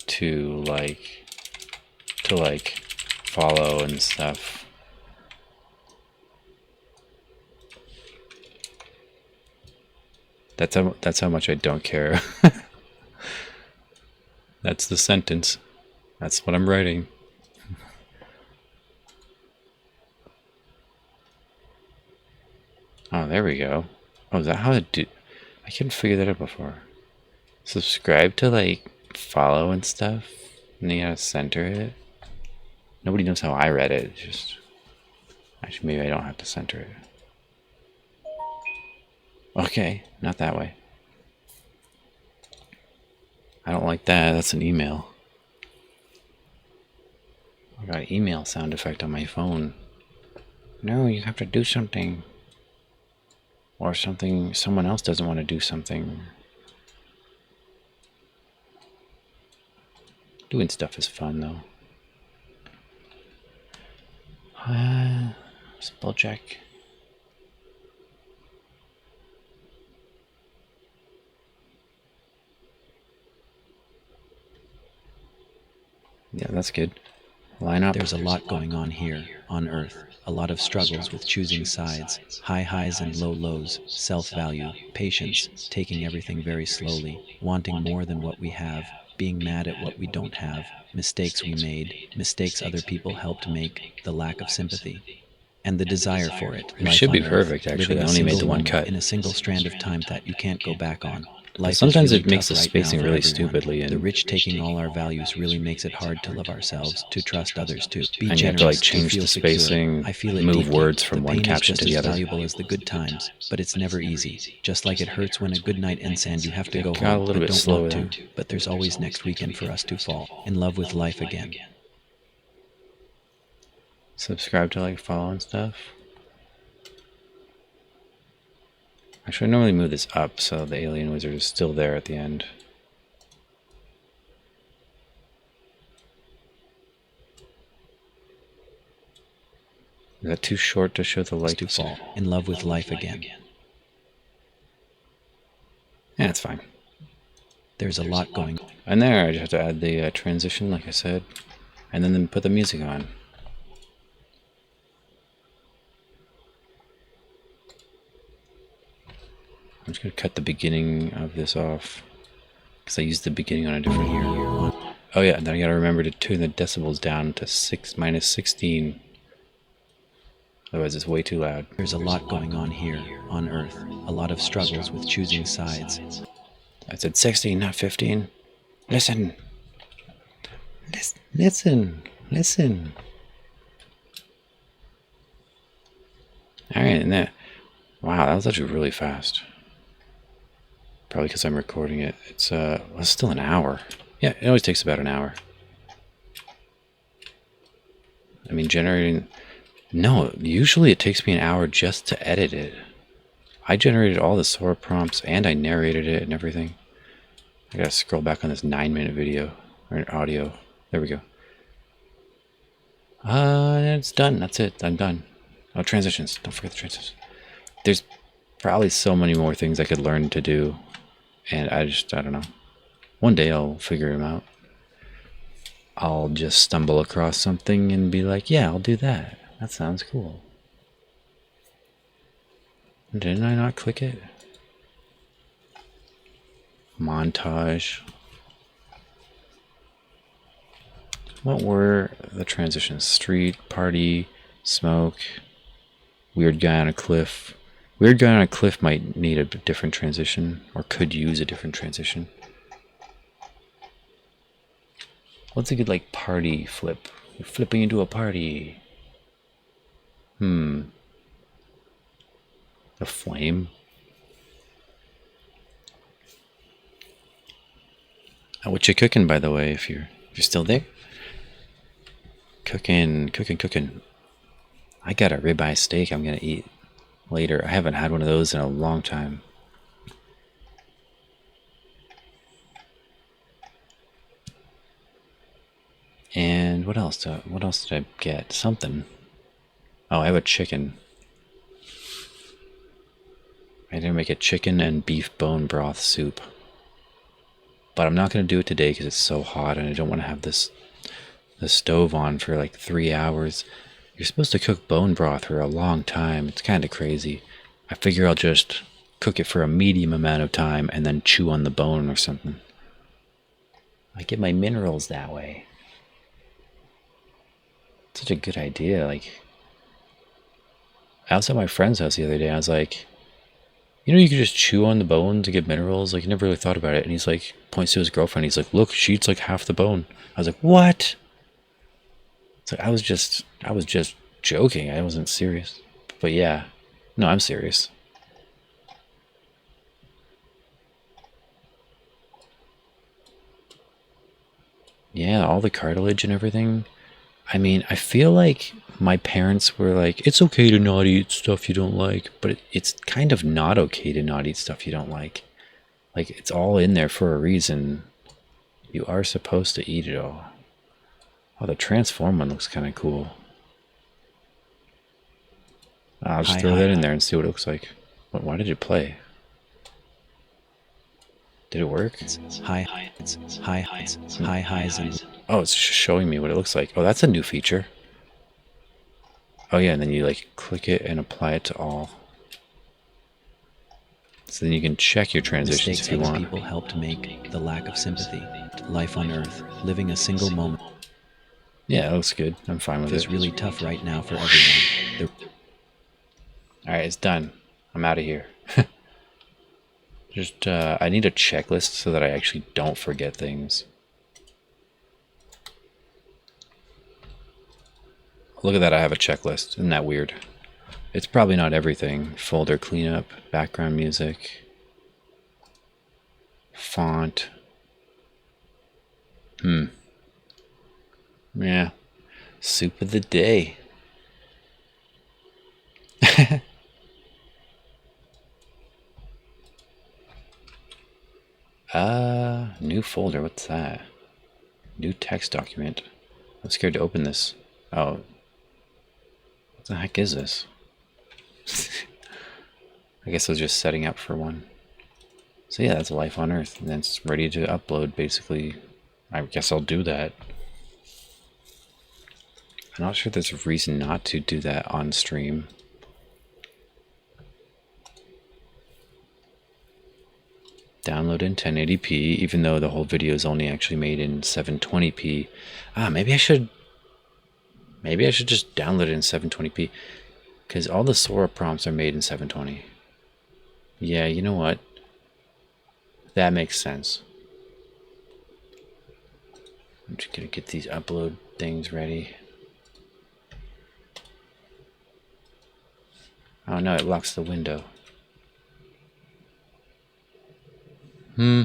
to like follow and stuff. That's how much I don't care. That's the sentence. That's what I'm writing. Oh, there we go. Oh, is that how to do? I couldn't figure that out before. Subscribe to like follow and stuff, and then you gotta center it. Nobody knows how I read it. It's just actually, maybe I don't have to center it. Okay, not that way. I don't like that. That's an email. I got an email sound effect on my phone. No, you have to do something. Or something, someone else doesn't want to do something. Doing stuff is fun though. Spell check. Yeah, that's good. Line up. There's a lot going on here, on Earth. A lot of struggles with choosing sides, high highs and low lows, self-value, patience, taking everything very slowly, wanting more than what we have, being mad at what we don't have, mistakes we made, mistakes other people helped make, the lack of sympathy, and the desire for it. It should be perfect, actually. I only made the one cut. In a single strand of time that you can't go back on. Life sometimes is really it makes tough the right spacing now for really everyone. stupidly, and the rich taking all our values really makes it hard to love ourselves, to trust others, to be and generous, you have to like change feel the secure. spacing, I feel it move deeply. words from the one pain caption is to just the as other. valuable as the good times, but it's never easy. Just like it hurts when a good night ends and you have to go Got a home, little but bit don't slow want there. to. But there's always next weekend for us to fall in love with life again. Subscribe to like follow and stuff. Actually, I normally move this up so the alien wizard is still there at the end. Is that too short to show the light? To fall in love with life again. Yeah, it's fine. There's a lot going on. And there, I just have to add the transition, like I said, and then put the music on. I'm just going to cut the beginning of this off, because I used the beginning on a different ear. Oh yeah, and then I got to remember to turn the decibels down to -16. Otherwise it's way too loud. There's a lot going on here, on Earth. A lot of struggles with choosing sides. I said 16, not 15. Listen. Listen. Listen. Alright, and that. Wow, that was actually really fast. Probably because I'm recording it. It's still an hour. Yeah, it always takes about an hour. I mean, generating No, usually it takes me an hour just to edit it. I generated all the sora prompts and I narrated it and everything. I gotta scroll back on this 9-minute video or audio. There we go. It's done. That's it. I'm done. Oh, transitions. Don't forget the transitions. There's probably so many more things I could learn to do. And I don't know. One day I'll figure them out. I'll just stumble across something and be like, yeah, I'll do that. That sounds cool. Didn't I not click it? Montage. What were the transitions? Street, party, smoke, weird guy on a cliff. Weird guy on a cliff might need a different transition, or could use a different transition. What's a good, like, party flip? You're flipping into a party. A flame? Oh, what you cooking, by the way, if you're still there? Cooking. I got a ribeye steak I'm gonna eat later. I haven't had one of those in a long time. And what else? What else did I get? Something. Oh, I have a chicken. I didn't make a chicken and beef bone broth soup. But I'm not going to do it today because it's so hot and I don't want to have the stove on for like 3 hours. You're supposed to cook bone broth for a long time. It's kind of crazy. I figure I'll just cook it for a medium amount of time and then chew on the bone or something. I get my minerals that way. Such a good idea. Like, I was at my friend's house the other day. I was like, you know, you could just chew on the bone to get minerals. Like, I never really thought about it. And he's like, points to his girlfriend. He's like, look, she eats like half the bone. I was like, what? So I was just joking. I wasn't serious. But yeah, no, I'm serious. Yeah, all the cartilage and everything. I mean, I feel like my parents were like, it's okay to not eat stuff you don't like, but it's kind of not okay to not eat stuff you don't like. Like, it's all in there for a reason. You are supposed to eat it all. Oh, the transform one looks kind of cool. I'll just throw that in there and see what it looks like. Why did it play? Did it work? Highs, and oh, it's showing me what it looks like. Oh, that's a new feature. Oh yeah, and then you like click it and apply it to all. So then you can check your transitions if you want. People helped make the lack of sympathy, life on Earth, living a single moment. Yeah, it looks good. I'm fine with it. It's really tough right now for everyone. Alright, it's done. I'm out of here. Just, I need a checklist so that I actually don't forget things. Look at that, I have a checklist. Isn't that weird? It's probably not everything. Folder cleanup, background music, font. Yeah. Soup of the day. New folder, what's that? New text document. I'm scared to open this. Oh. What the heck is this? I guess I was just setting up for one. So yeah, that's Life on Earth. And then it's ready to upload, basically. I guess I'll do that. I'm not sure there's a reason not to do that on stream. Download in 1080p, even though the whole video is only actually made in 720p. Maybe I should just download it in 720p, because all the Sora prompts are made in 720. Yeah, you know what? That makes sense. I'm just gonna get these upload things ready. Oh no, it locks the window. Just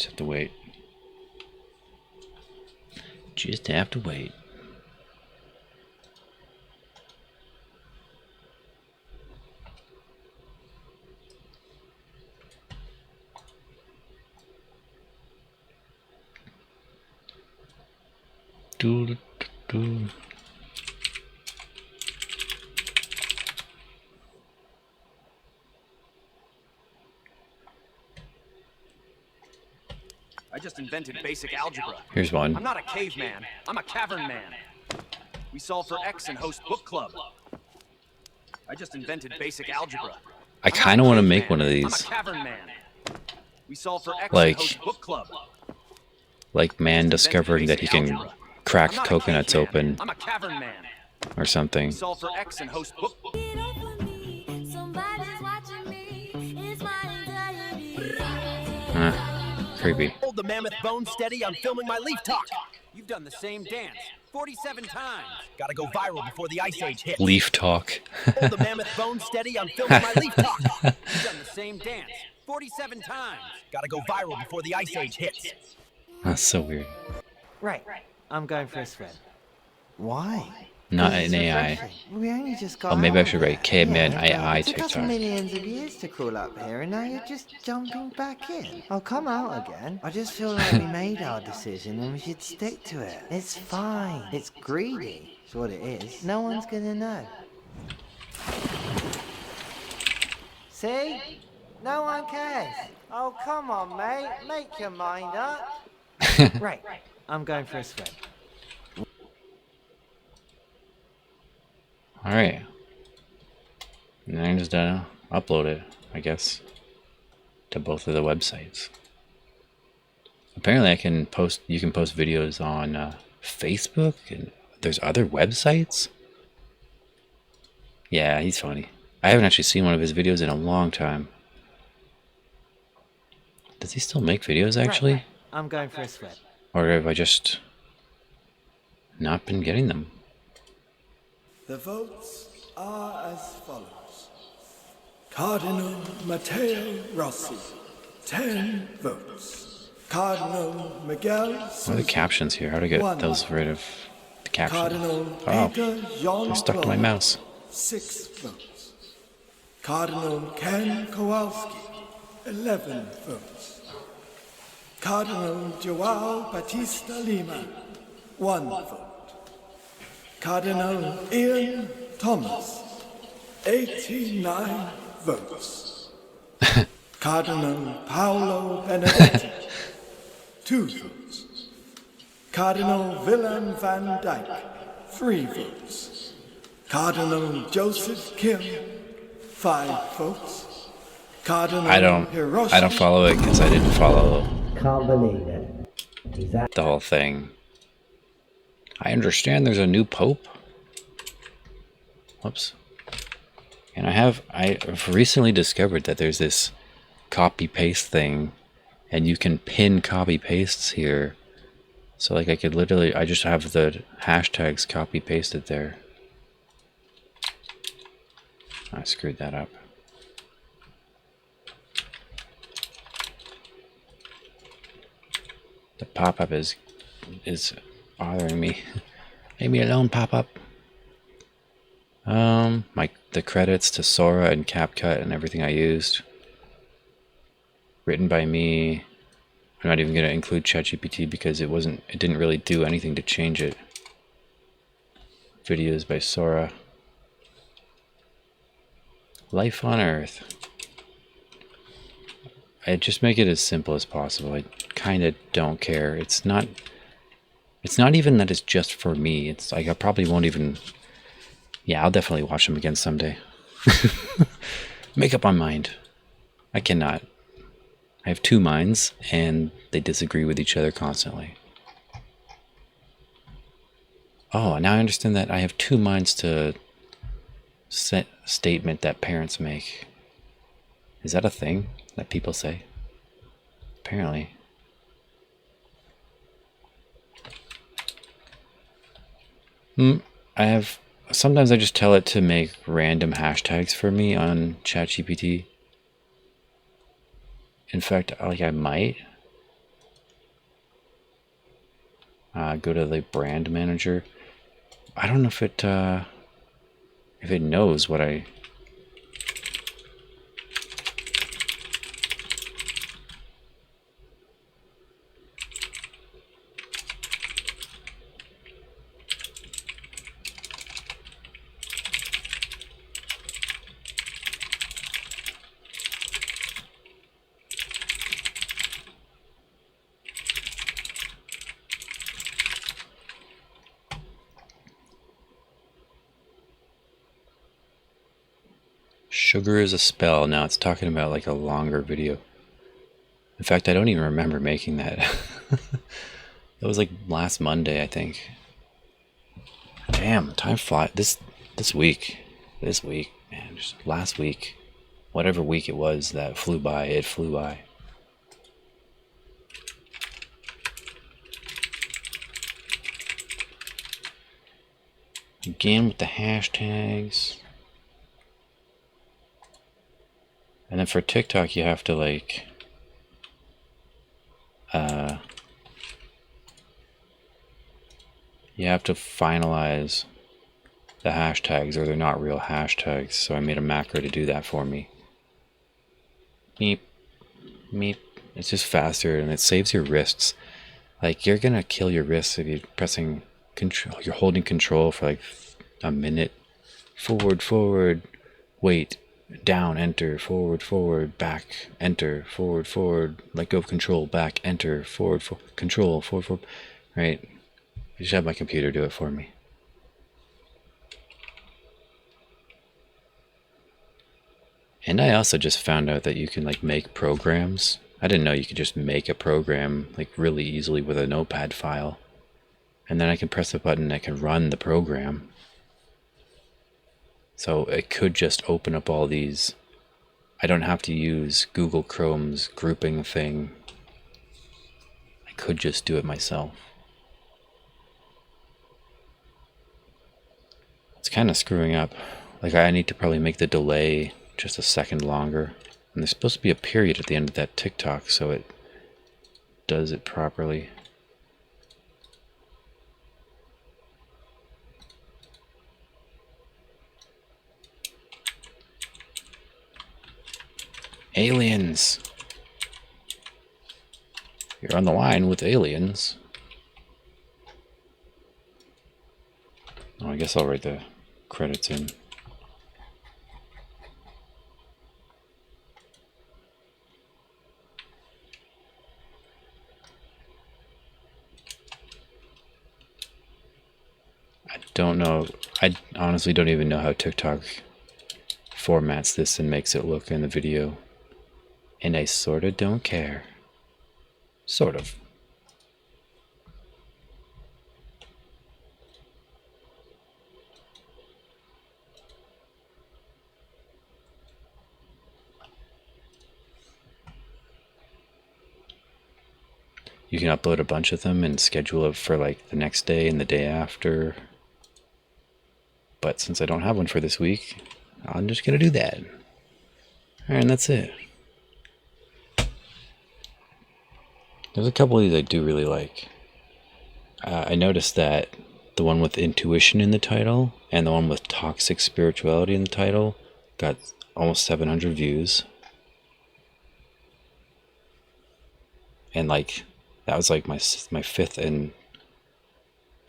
have to wait. Just have to wait. I just invented basic algebra. Here's one. I'm not a caveman. I'm a cavern man. We solve for X and host book club. I just invented basic algebra. I kind of want to make one of I'm a these. cavern man. We solve for X Like- and host book club. Like man discovering that he can crack I'm not a coconuts caveman. open I'm a cavern man. or something. We solve for X and host book. Creepy. Hold the mammoth bone steady. I'm filming my leaf talk. You've done the same dance 47 times. Gotta go viral before the ice age hits. Leaf talk. Hold the mammoth bone steady. I'm filming my leaf talk. You've done the same dance 47 times. Gotta go viral before the ice age hits. That's so weird. Right. I'm going for a swim. Why? Not 'Cause it's an AI. refreshing. We only just got Oh, maybe I out should of write there. caveman Yeah, AI it took us TikTok. millions of years to crawl up here, and now you're just jumping back in. I'll come out again. I just feel like we made our decision and we should stick to it. It's fine. It's greedy. It's what it is. No one's gonna know. See? No one cares. Oh, come on, mate. Make your mind up. Right. I'm going for a swim. Alright. And then I just upload it, I guess, to both of the websites. Apparently I can post, you can post videos on Facebook, and there's other websites? Yeah, he's funny. I haven't actually seen one of his videos in a long time. Does he still make videos, actually? Right. I'm going for a swim. Or have I just not been getting them? The votes are as follows. Cardinal Matteo Rossi, 10 votes. Cardinal Miguel What are the Sousa, captions here? How to get One. those rid of the captions? Cardinal Oh, Peter Jean they're stuck to my Paul, mouse. 6 votes. Cardinal Ken Kowalski, 11 votes. Cardinal Joao Batista Lima, 1 vote. Cardinal Ian Thomas, 89 votes. Cardinal Paolo Benedetti, 2 votes. Cardinal Willem van Dyck, 3 votes. Cardinal Joseph Kim, 5 votes. Cardinal I don't Hiroshi follow it because I didn't follow Can't believe it. Is that the whole thing. I understand there's a new pope. Whoops. And I've recently discovered that there's this copy paste thing, and you can pin copy pastes here. So like I could literally, I just have the hashtags copy pasted there. I screwed that up. The pop-up is bothering me. Leave me alone, pop-up. The credits to Sora and CapCut and everything I used. Written by me. I'm not even gonna include ChatGPT because it didn't really do anything to change it. Videos by Sora. Life on Earth. I just make it as simple as possible. I kind of don't care. It's not even that it's just for me. It's like I probably won't even... Yeah, I'll definitely watch them again someday. Make up my mind. I cannot. I have 2 minds, and they disagree with each other constantly. Oh, now I understand that I have 2 minds to set statement that parents make. Is that a thing that people say? Apparently. Sometimes I just tell it to make random hashtags for me on ChatGPT. In fact, like I might go to the brand manager. I don't know if it knows what I... Sugar is a spell. Now it's talking about like a longer video. In fact, I don't even remember making that. That was like last Monday, I think. Damn, time flies. This week, man, just last week, whatever week it was that flew by, it flew by. Again with the hashtags. And then for TikTok, you have to like, you have to finalize the hashtags or they're not real hashtags. So I made a macro to do that for me. Meep, meep. It's just faster and it saves your wrists. Like you're gonna kill your wrists if you're pressing control. You're holding control for like a minute. Forward, forward, wait, down, enter, forward, back, enter, forward, let go of control, back, enter, forward, control, forward, right? I just have my computer do it for me. And I also just found out that you can like make programs. I didn't know you could just make a program like really easily with a notepad file. And then I can press a button that can run the program. So it could just open up all these. I don't have to use Google Chrome's grouping thing. I could just do it myself. It's kind of screwing up. Like I need to probably make the delay just a second longer. And there's supposed to be a period at the end of that TikTok so it does it properly. Aliens. You're on the line with aliens. Oh, I guess I'll write the credits in. I don't know. I honestly don't even know how TikTok formats this and makes it look in the video. And I sorta don't care. Sort of. You can upload a bunch of them and schedule it for like the next day and the day after. But since I don't have one for this week, I'm just gonna do that. Alright, and that's it. There's a couple of these I do really like. I noticed that the one with intuition in the title and the one with toxic spirituality in the title got almost 700 views. And like, that was like my 5th and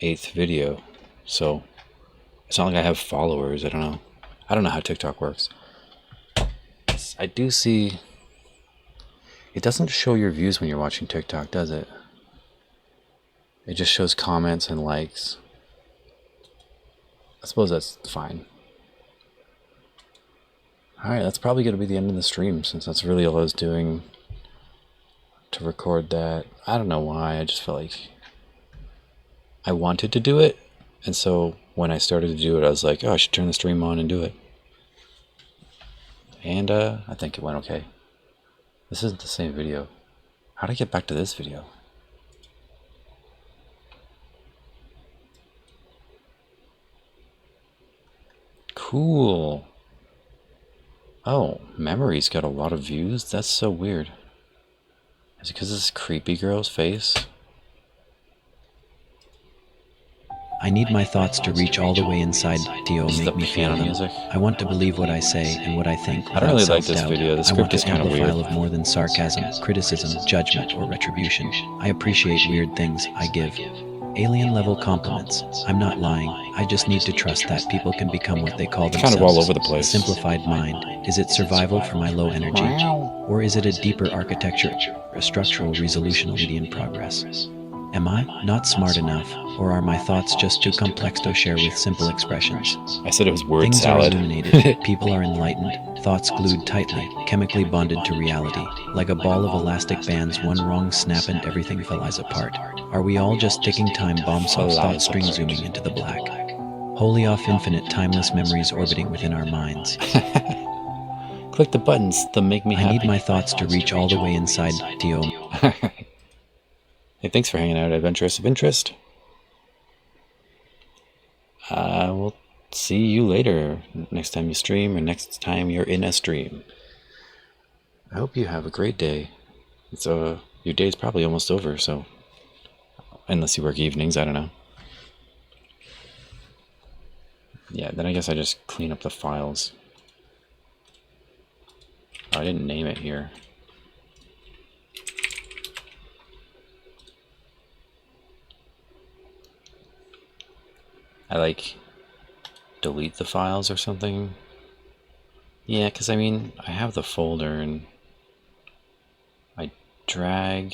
8th video. So it's not like I have followers. I don't know. I don't know how TikTok works. I do see. It doesn't show your views when you're watching TikTok, does it? It just shows comments and likes. I suppose that's fine. Alright, that's probably going to be the end of the stream, since that's really all I was doing to record that. I don't know why, I just felt like I wanted to do it, and so when I started to do it, I was like, oh, I should turn the stream on and do it. And I think it went okay. This isn't the same video. How did I get back to this video? Cool. Oh, Memory's got a lot of views? That's so weird. Is it because of this creepy girl's face? I need my thoughts to reach all the way inside to make me feel them. Music. I want to believe what I say and what I think. I don't really like this video. The script is kind of weird. I want a file of more than sarcasm, criticism, judgment, or retribution. I appreciate weird things I give. Alien level compliments. I'm not lying. I just need to trust that people can become what they call themselves. Kind of all over the place. A simplified mind. Is it survival for my low energy? Or is it a deeper architecture, a structural resolution already in progress? Am I not smart enough, or are my thoughts just too complex to share with simple expressions? I said it was word Things salad. are illuminated, people are enlightened, thoughts glued tightly, chemically bonded to reality. Like a ball of elastic bands, one wrong snap and everything flies apart. Are we all just ticking time bombs of thought strings zooming into the black? Wholly off infinite timeless memories orbiting within our minds. Click the buttons that make me I happy. need my thoughts to reach all the way inside Tio. Hey, thanks for hanging out, Adventurous of Interest. We'll see you later, next time you stream or next time you're in a stream. I hope you have a great day. It's your day's probably almost over, so unless you work evenings, I don't know. Yeah, then I guess I just clean up the files. Oh, I didn't name it here. I delete the files or something. Yeah, because I mean, I have the folder and I drag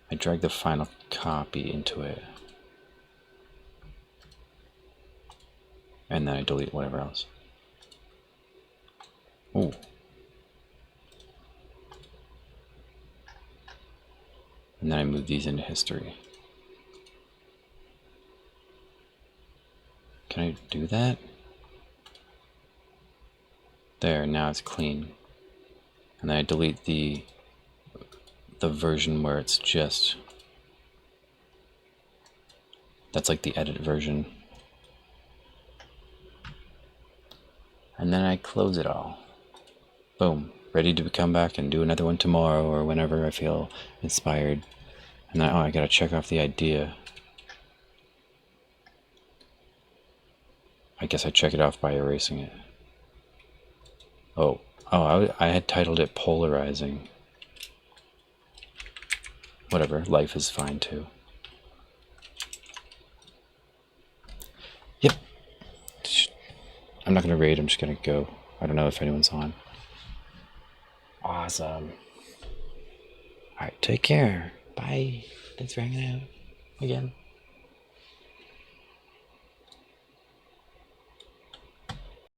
the final copy into it. And then I delete whatever else. Ooh. And then I move these into history. Can I do that? There, now it's clean. And then I delete the version where it's just... That's like the edit version. And then I close it all. Boom. Ready to come back and do another one tomorrow or whenever I feel inspired. And then, I gotta check off the idea. I guess I check it off by erasing it. Oh, I had titled it Polarizing. Whatever, life is fine too. Yep. I'm not gonna raid, I'm just gonna go. I don't know if anyone's on. Awesome. Alright, take care. Bye. Thanks for hanging out again.